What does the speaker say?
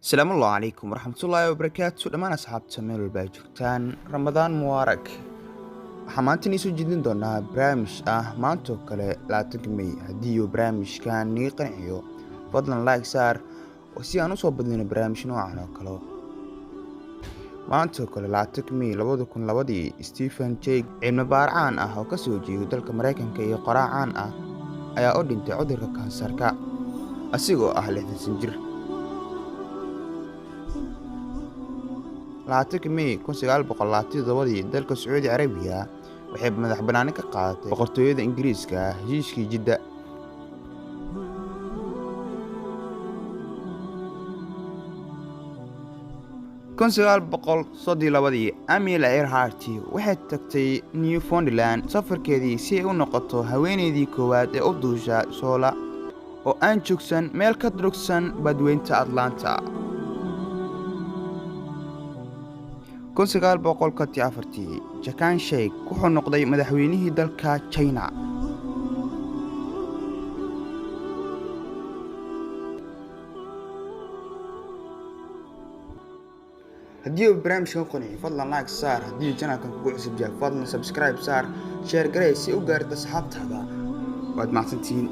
السلام الله عليكم ورحمة الله وبركاته dhamaan asxaabta meel walba ay joogtaan Ramadaan Mubarak waxaan maanta inii soo jeedin doonaa barnaamij maanta oo kale 20 May haddii uu barnaamijkan nii qanciyo fadlan like saar oo si aan u soo badino barnaamij noocan oo kale maanta oo kale 20 May 2002 Stephen Jay cilmi baar caan oo ka soo jeedo dalka Mareykanka iyo qoraa caan ayaa u dhintay cudurka kansarka asigoo 60 jir 20 May 1927 dalka Sacuudi Carabiya waxay madax banaani ka qaadatay boqortooyada Ingiriiska heshiiskii Jidda 1932 Amelia Earhart waxay tagtay Newfoundland safarkeedii si ay u noqoto haweeneydii koowaad ee u duusha soola oo aan joogsan meel ka durugsan badweynta Atlanta 1944 Chiang Kai-shek wuxuu noqday madaxweynihii dalka China haddii uu barnaamijkan qanciyo fadlan like saar haddii channelkan kugu cusub yahay fadlan subscribe saar share garee si u gaarto asxaabtaada waad mahadsantihiin